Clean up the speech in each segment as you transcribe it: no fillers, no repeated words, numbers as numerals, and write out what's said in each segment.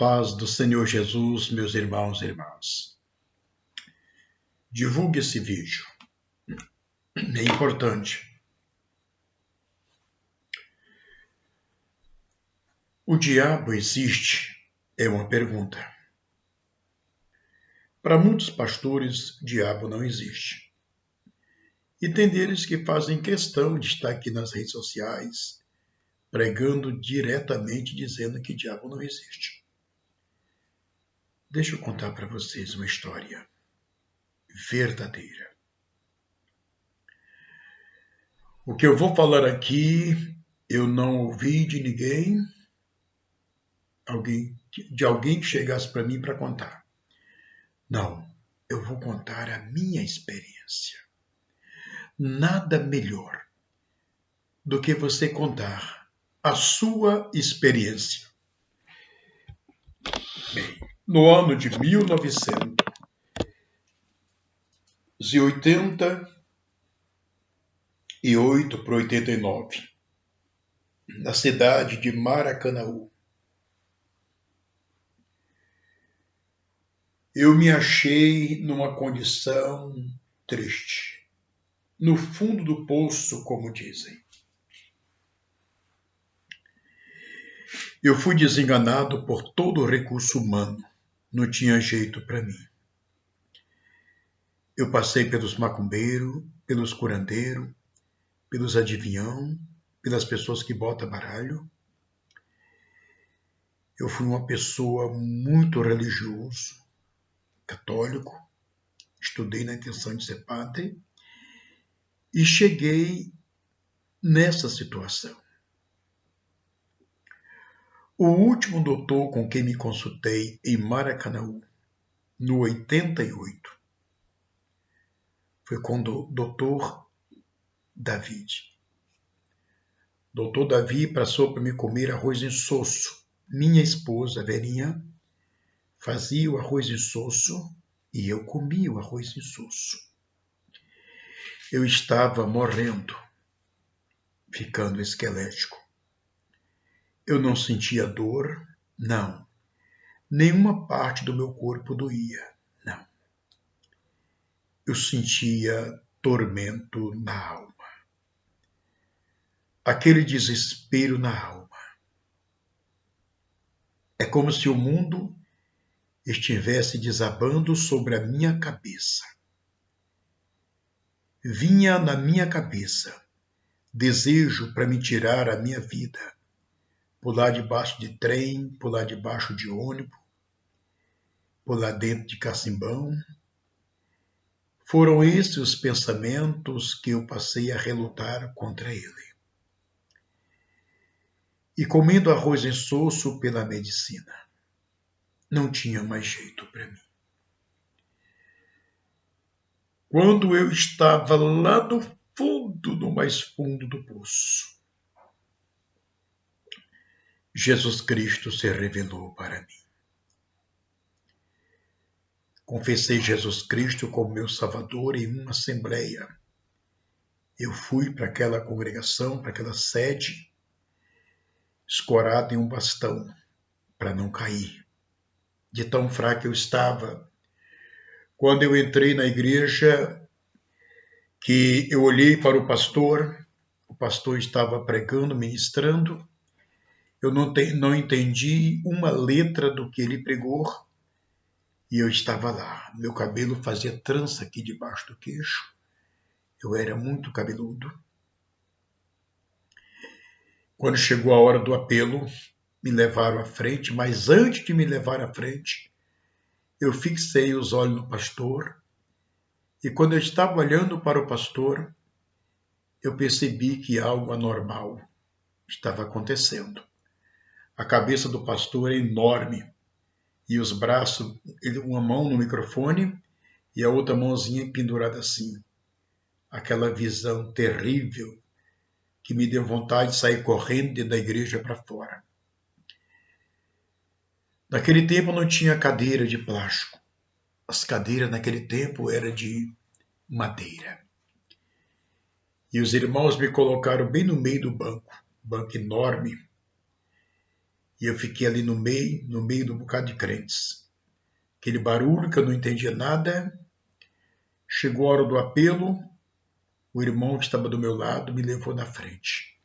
Paz do Senhor Jesus, meus irmãos e irmãs. Divulgue esse vídeo. É importante. O diabo existe? É uma pergunta. Para muitos pastores, diabo não existe. E tem deles que fazem questão de estar aqui nas redes sociais, pregando diretamente, dizendo que diabo não existe. Deixa eu contar para vocês uma história verdadeira. O que eu vou falar aqui, eu não ouvi de ninguém, de alguém que chegasse para mim para contar. Não, eu vou contar a minha experiência. Nada melhor do que você contar a sua experiência. Bem, no ano de 1988 para 89, na cidade de Maracanaú, eu me achei numa condição triste, no fundo do poço, como dizem. Eu fui desenganado por todo o recurso humano, não tinha jeito para mim. Eu passei pelos macumbeiros, pelos curandeiros, pelos adivinhão, pelas pessoas que botam baralho. Eu fui uma pessoa muito religiosa, católico, estudei na intenção de ser padre e cheguei nessa situação. O último doutor com quem me consultei em Maracanaú, no 88, foi com o doutor David. Doutor Davi passou para me comer arroz insosso. Minha esposa, velhinha, fazia o arroz insosso e eu comia o arroz insosso. Eu estava morrendo, ficando esquelético. Eu não sentia dor, não. Nenhuma parte do meu corpo doía, não. Eu sentia tormento na alma. Aquele desespero na alma. É como se o mundo estivesse desabando sobre a minha cabeça. Vinha na minha cabeça desejo para me tirar a minha vida, pular debaixo de trem, pular debaixo de ônibus, pular dentro de cacimbão. Foram esses os pensamentos que eu passei a relutar contra ele. E comendo arroz insosso pela medicina, não tinha mais jeito para mim. Quando eu estava lá no fundo, no mais fundo do poço, Jesus Cristo se revelou para mim. Confessei Jesus Cristo como meu Salvador em uma assembleia. Eu fui para aquela congregação, para aquela sede, escorado em um bastão, para não cair. De tão fraco eu estava. Quando eu entrei na igreja, que eu olhei para o pastor estava pregando, ministrando, eu não entendi uma letra do que ele pregou, e eu estava lá. Meu cabelo fazia trança aqui debaixo do queixo, eu era muito cabeludo. Quando chegou a hora do apelo, me levaram à frente, mas antes de me levar à frente, eu fixei os olhos no pastor, e quando eu estava olhando para o pastor, eu percebi que algo anormal estava acontecendo. A cabeça do pastor é enorme, e os braços, uma mão no microfone e a outra mãozinha pendurada assim. Aquela visão terrível que me deu vontade de sair correndo da igreja para fora. Naquele tempo não tinha cadeira de plástico. As cadeiras naquele tempo eram de madeira. E os irmãos me colocaram bem no meio do banco enorme. E eu fiquei ali no meio de um bocado de crentes. Aquele barulho que eu não entendia nada. Chegou a hora do apelo, o irmão que estava do meu lado me levou na frente.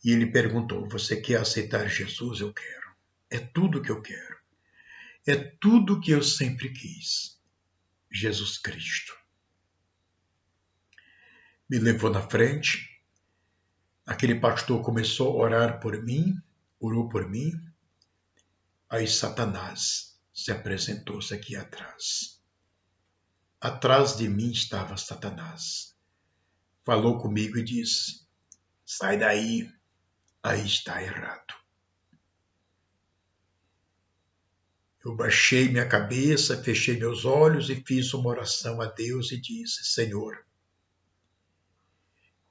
E ele perguntou: você quer aceitar Jesus? Eu quero. É tudo que eu quero. É tudo que eu sempre quis. Jesus Cristo. Me levou na frente. Aquele pastor começou a orar por mim, orou por mim. Aí Satanás se apresentou-se aqui atrás. Atrás de mim estava Satanás. Falou comigo e disse: sai daí, aí está errado. Eu baixei minha cabeça, fechei meus olhos e fiz uma oração a Deus e disse: Senhor,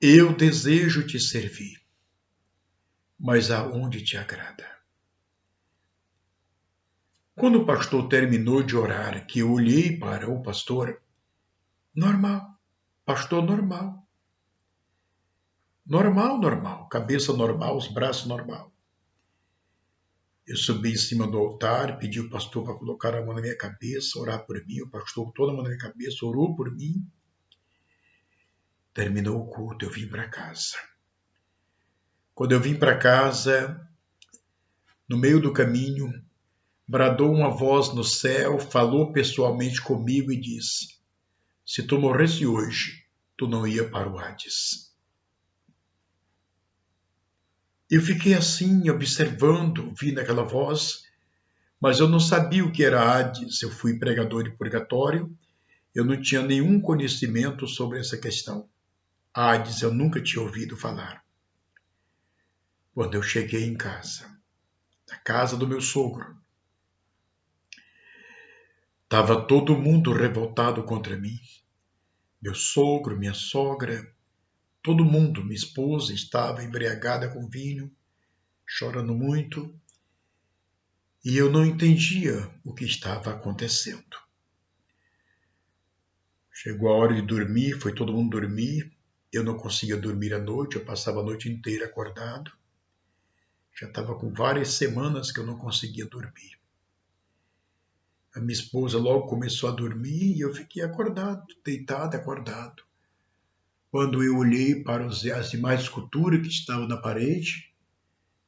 eu desejo te servir, mas aonde te agrada? Quando o pastor terminou de orar, que eu olhei para o pastor, normal, pastor normal. Normal, cabeça normal, os braços normal. Eu subi em cima do altar, pedi ao pastor para colocar a mão na minha cabeça, orar por mim. O pastor botou a mão na minha cabeça, orou por mim. Terminou o culto, eu vim para casa. Quando eu vim para casa, no meio do caminho, bradou uma voz no céu, falou pessoalmente comigo e disse: se tu morresse hoje, tu não ia para o Hades. Eu fiquei assim, observando, ouvindo aquela voz, mas eu não sabia o que era Hades. Eu fui pregador de purgatório, eu não tinha nenhum conhecimento sobre essa questão. Hades eu nunca tinha ouvido falar. Quando eu cheguei em casa, na casa do meu sogro, estava todo mundo revoltado contra mim. Meu sogro, minha sogra, todo mundo, minha esposa estava embriagada com vinho, chorando muito, e eu não entendia o que estava acontecendo. Chegou a hora de dormir, foi todo mundo dormir, eu não conseguia dormir à noite, eu passava a noite inteira acordado. Já estava com várias semanas que eu não conseguia dormir. A minha esposa logo começou a dormir e eu fiquei acordado, deitado, acordado. Quando eu olhei para as demais esculturas que estavam na parede,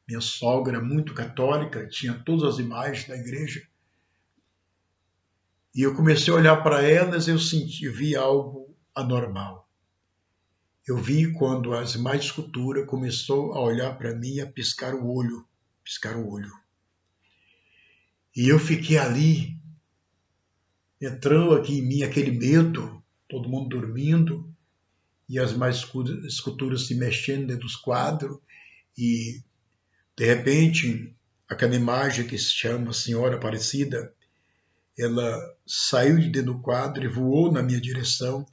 minha sogra, muito católica, tinha todas as imagens da igreja. E eu comecei a olhar para elas e vi algo anormal. Eu vi quando as demais esculturas começou a olhar para mim e a piscar o olho. E eu fiquei ali, entrou aqui em mim aquele medo, todo mundo dormindo, e as mais esculturas se mexendo dentro dos quadros, e de repente, aquela imagem que se chama Senhora Aparecida, ela saiu de dentro do quadro e voou na minha direção,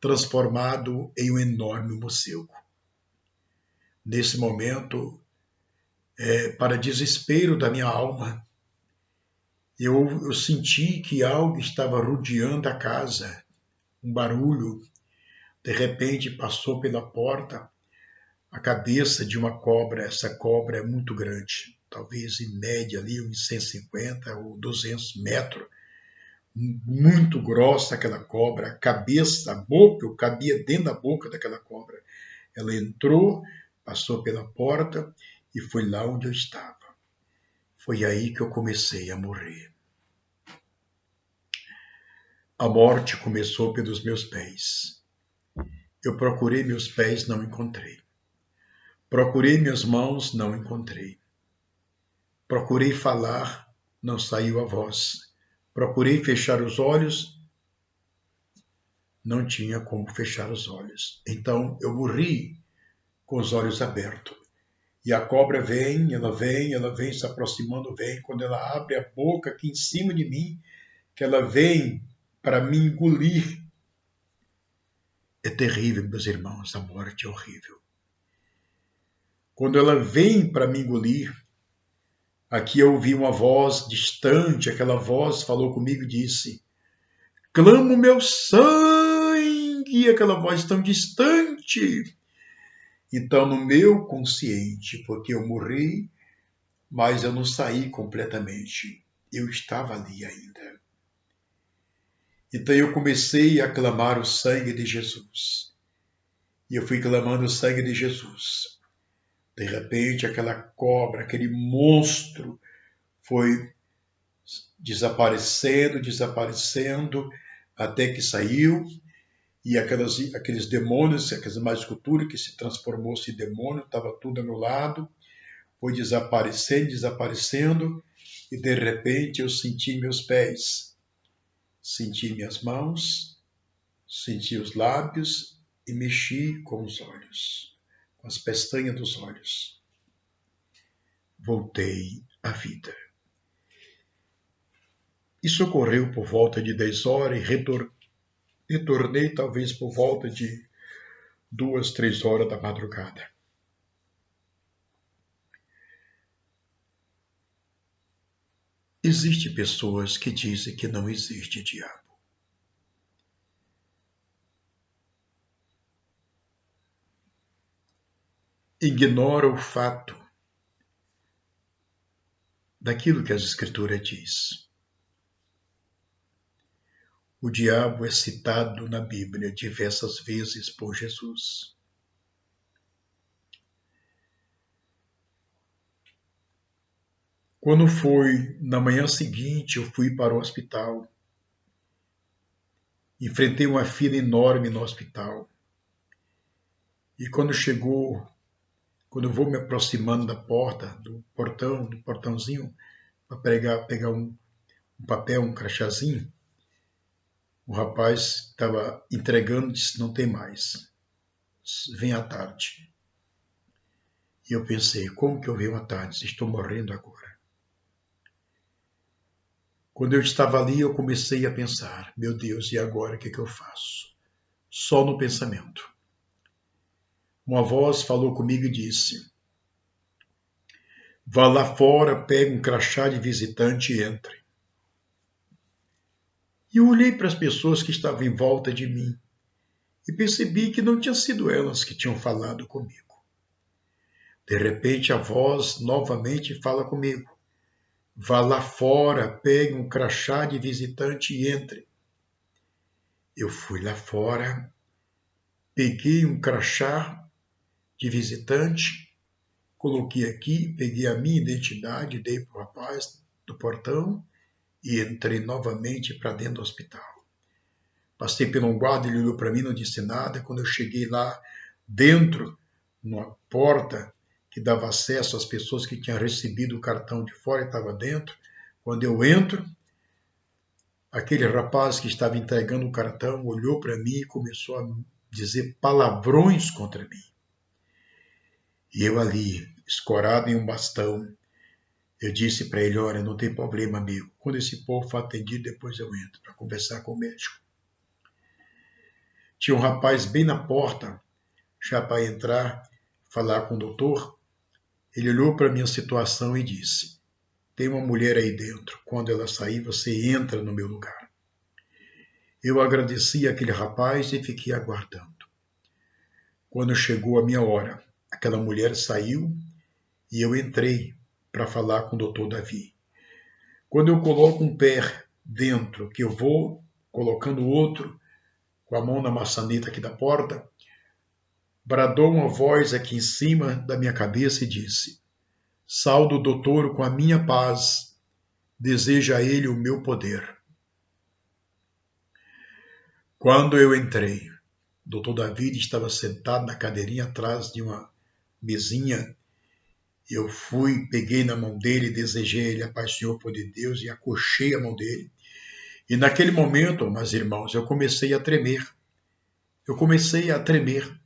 transformado em um enorme morcego. Nesse momento, para desespero da minha alma, eu senti que algo estava rodeando a casa, um barulho. De repente passou pela porta a cabeça de uma cobra. Essa cobra é muito grande, talvez em média ali uns 150 ou 200 metros. Muito grossa aquela cobra, a cabeça, a boca, eu cabia dentro da boca daquela cobra. Ela entrou, passou pela porta e foi lá onde eu estava. Foi aí que eu comecei a morrer. A morte começou pelos meus pés. Eu procurei meus pés, não encontrei. Procurei minhas mãos, não encontrei. Procurei falar, não saiu a voz. Procurei fechar os olhos, não tinha como fechar os olhos. Então eu morri com os olhos abertos. E a cobra vem, ela vem se aproximando, vem. Quando ela abre a boca aqui em cima de mim, que ela vem para me engolir. É terrível, meus irmãos, a morte é horrível. Quando ela vem para me engolir, aqui eu ouvi uma voz distante, aquela voz falou comigo e disse: clamo meu sangue, aquela voz tão distante. Então, no meu consciente, porque eu morri, mas eu não saí completamente. Eu estava ali ainda. Então eu comecei a clamar o sangue de Jesus. E eu fui clamando o sangue de Jesus. De repente, aquela cobra, aquele monstro, foi desaparecendo, desaparecendo, até que saiu. E aqueles demônios, aquelas má escultura que se transformou-se em demônio, estava tudo ao meu lado, foi desaparecendo, desaparecendo, e de repente eu senti meus pés, senti minhas mãos, senti os lábios e mexi com os olhos, com as pestanas dos olhos. Voltei à vida. Isso ocorreu por volta de 10 horas e retornei talvez por volta de 2, 3 horas da madrugada. Existem pessoas que dizem que não existe diabo. Ignora o fato daquilo que as Escrituras diz. O diabo é citado na Bíblia diversas vezes por Jesus. Quando foi na manhã seguinte, eu fui para o hospital. Enfrentei uma fila enorme no hospital. E quando eu vou me aproximando da porta, do portãozinho, para pegar um papel, um crachazinho, o rapaz estava entregando e disse, não tem mais. Vem à tarde. E eu pensei, como que eu venho à tarde? Estou morrendo agora. Quando eu estava ali, eu comecei a pensar, meu Deus, e agora o que eu faço? Só no pensamento. Uma voz falou comigo e disse, vá lá fora, pegue um crachá de visitante e entre. E eu olhei para as pessoas que estavam em volta de mim e percebi que não tinham sido elas que tinham falado comigo. De repente a voz novamente fala comigo. Vá lá fora, pegue um crachá de visitante e entre. Eu fui lá fora, peguei um crachá de visitante, coloquei aqui, peguei a minha identidade, dei para o rapaz do portão e entrei novamente para dentro do hospital. Passei por um guarda, ele olhou para mim, não disse nada. Quando eu cheguei lá dentro, numa porta que dava acesso às pessoas que tinham recebido o cartão de fora e estava dentro, quando eu entro, aquele rapaz que estava entregando o cartão olhou para mim e começou a dizer palavrões contra mim. E eu ali, escorado em um bastão, eu disse para ele, olha, não tem problema, amigo. Quando esse povo for atendido, depois eu entro para conversar com o médico. Tinha um rapaz bem na porta, já para entrar, falar com o doutor. Ele olhou para a minha situação e disse, tem uma mulher aí dentro, quando ela sair, você entra no meu lugar. Eu agradeci àquele rapaz e fiquei aguardando. Quando chegou a minha hora, aquela mulher saiu e eu entrei para falar com o doutor Davi. Quando eu coloco um pé dentro, que eu vou colocando o outro, com a mão na maçaneta aqui da porta, bradou uma voz aqui em cima da minha cabeça e disse, saudo o doutor com a minha paz, deseja a ele o meu poder. Quando eu entrei, o doutor Davi estava sentado na cadeirinha atrás de uma mesinha. Eu fui, peguei na mão dele, desejei a ele a paz, Senhor, poder de Deus, e acochei a mão dele. E naquele momento, meus irmãos, eu comecei a tremer. Eu comecei a tremer.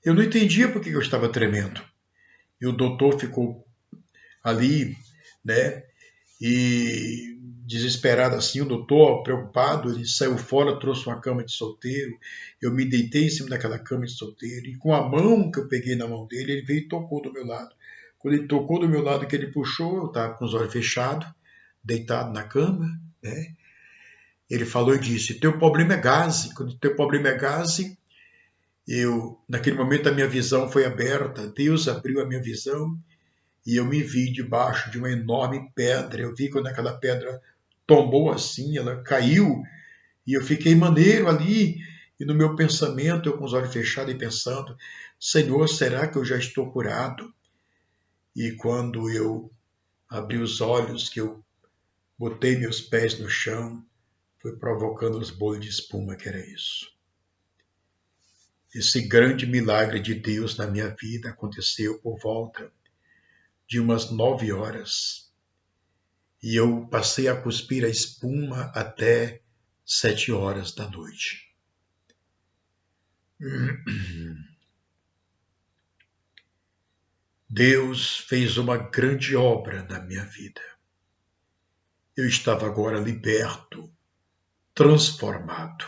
Eu não entendia por que eu estava tremendo. E o doutor ficou ali, né? E desesperado assim, o doutor, preocupado, ele saiu fora, trouxe uma cama de solteiro. Eu me deitei em cima daquela cama de solteiro e com a mão que eu peguei na mão dele, ele veio e tocou do meu lado. Quando ele tocou do meu lado, que ele puxou, eu estava com os olhos fechados, deitado na cama, né? Ele falou e disse, teu problema é gaze. Quando teu problema é gaze, naquele momento a minha visão foi aberta, Deus abriu a minha visão e eu me vi debaixo de uma enorme pedra. Eu vi quando aquela pedra tombou assim, ela caiu, e eu fiquei maneiro ali, e no meu pensamento, eu com os olhos fechados e pensando, Senhor, será que eu já estou curado? E quando eu abri os olhos, que eu botei meus pés no chão, foi provocando os bolos de espuma, que era isso. Esse grande milagre de Deus na minha vida aconteceu por volta de umas 9 horas. E eu passei a cuspir a espuma até 7 horas da noite. Deus fez uma grande obra na minha vida. Eu estava agora liberto, transformado.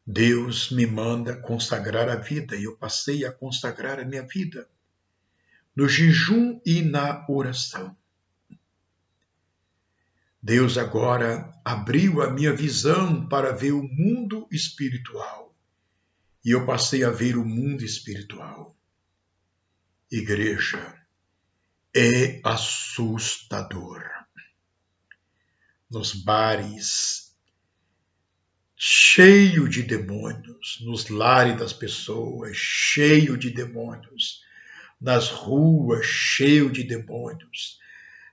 Deus me manda consagrar a vida e eu passei a consagrar a minha vida no jejum e na oração. Deus agora abriu a minha visão para ver o mundo espiritual e eu passei a ver o mundo espiritual. Igreja, é assustador. Nos bares, cheio de demônios, nos lares das pessoas, cheio de demônios, nas ruas, cheio de demônios.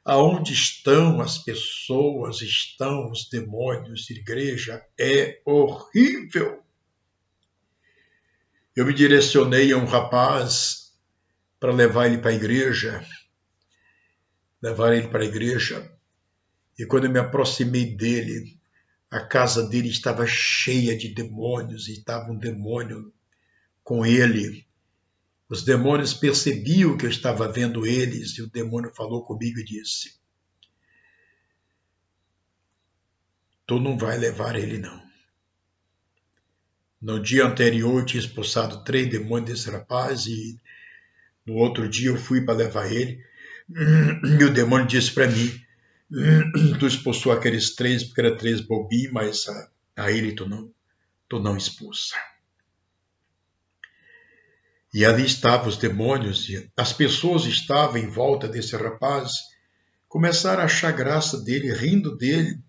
Aonde estão as pessoas, estão os demônios. Igreja, é horrível. Eu me direcionei a um rapaz para levar ele para a igreja, e quando eu me aproximei dele, a casa dele estava cheia de demônios e estava um demônio com ele. Os demônios percebiam que eu estava vendo eles e o demônio falou comigo e disse: tu não vai levar ele não. No dia anterior eu tinha expulsado 3 demônios desse rapaz e no outro dia eu fui para levar ele e o demônio disse para mim: tu expulsou aqueles 3 porque eram 3 bobinhos, mas a ele tu não expulsa. E ali estavam os demônios e as pessoas estavam em volta desse rapaz, começaram a achar graça dele, rindo dele.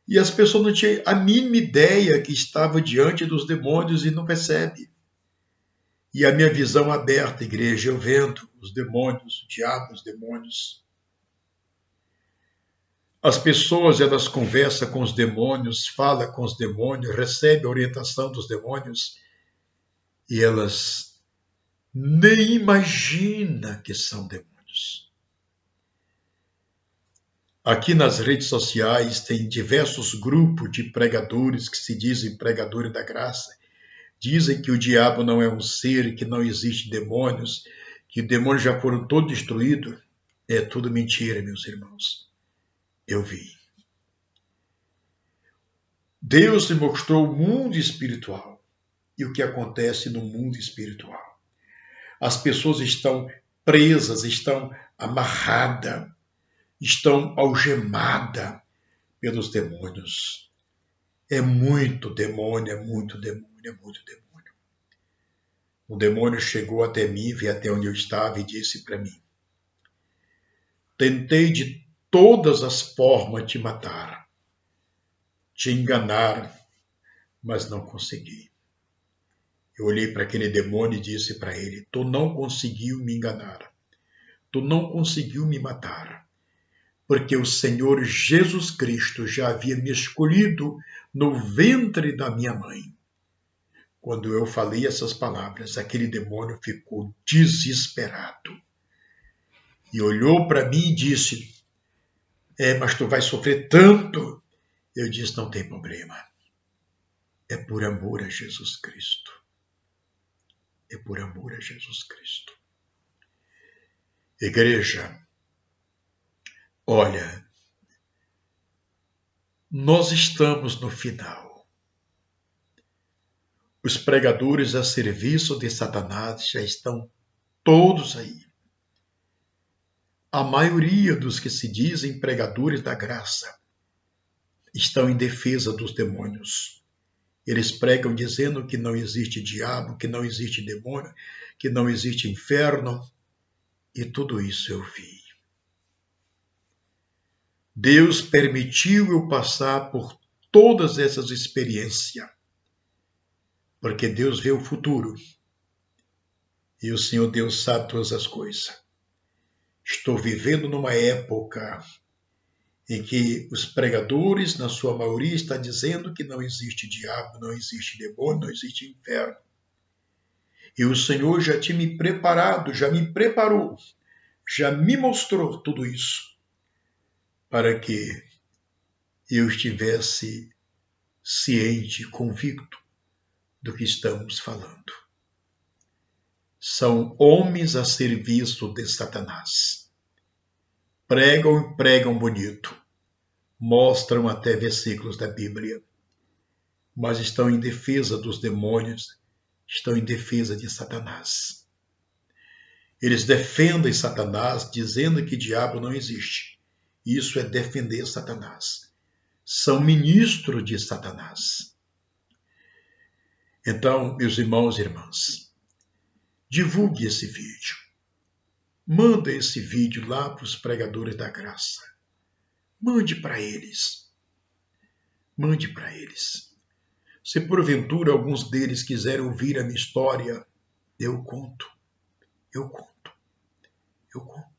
E as pessoas não tinham a mínima ideia que estava diante dos demônios e não percebe. E a minha visão aberta, igreja, eu vendo os demônios, o diabo, os demônios. As pessoas, elas conversam com os demônios, falam com os demônios, recebem a orientação dos demônios e elas nem imaginam que são demônios. Aqui nas redes sociais tem diversos grupos de pregadores que se dizem pregadores da graça. Dizem que o diabo não é um ser, que não existe demônios, que os demônios já foram todos destruídos. É tudo mentira, meus irmãos. Eu vi. Deus me mostrou o mundo espiritual e o que acontece no mundo espiritual. As pessoas estão presas, estão amarradas, estão algemadas pelos demônios. É muito demônio, é muito demônio, é muito demônio. O demônio chegou até mim, veio até onde eu estava e disse para mim: tentei de todas as formas te matar, te enganar, mas não consegui. Eu olhei para aquele demônio e disse para ele: tu não conseguiu me enganar, tu não conseguiu me matar, porque o Senhor Jesus Cristo já havia me escolhido no ventre da minha mãe. Quando eu falei essas palavras, aquele demônio ficou desesperado e olhou para mim e disse: mas tu vai sofrer tanto. Eu disse: não tem problema. É por amor a Jesus Cristo. É por amor a Jesus Cristo. Igreja, olha, nós estamos no final. Os pregadores a serviço de Satanás já estão todos aí. A maioria dos que se dizem pregadores da graça estão em defesa dos demônios. Eles pregam dizendo que não existe diabo, que não existe demônio, que não existe inferno. e tudo isso eu vi. Deus permitiu eu passar por todas essas experiências, porque Deus vê o futuro e o Senhor Deus sabe todas as coisas. Estou vivendo numa época em que os pregadores, na sua maioria, estão dizendo que não existe diabo, não existe demônio, não existe inferno. E o Senhor já tinha me preparado, já me preparou, já me mostrou tudo isso, para que eu estivesse ciente, convicto do que estamos falando. São homens a serviço de Satanás. Pregam e pregam bonito, mostram até versículos da Bíblia, mas estão em defesa dos demônios, estão em defesa de Satanás. Eles defendem Satanás dizendo que diabo não existe. Isso é defender Satanás. São ministros de Satanás. Então, meus irmãos e irmãs, divulgue esse vídeo. Manda esse vídeo lá para os pregadores da graça. Mande para eles. Mande para eles. Se porventura alguns deles quiserem ouvir a minha história, eu conto. Eu conto. Eu conto.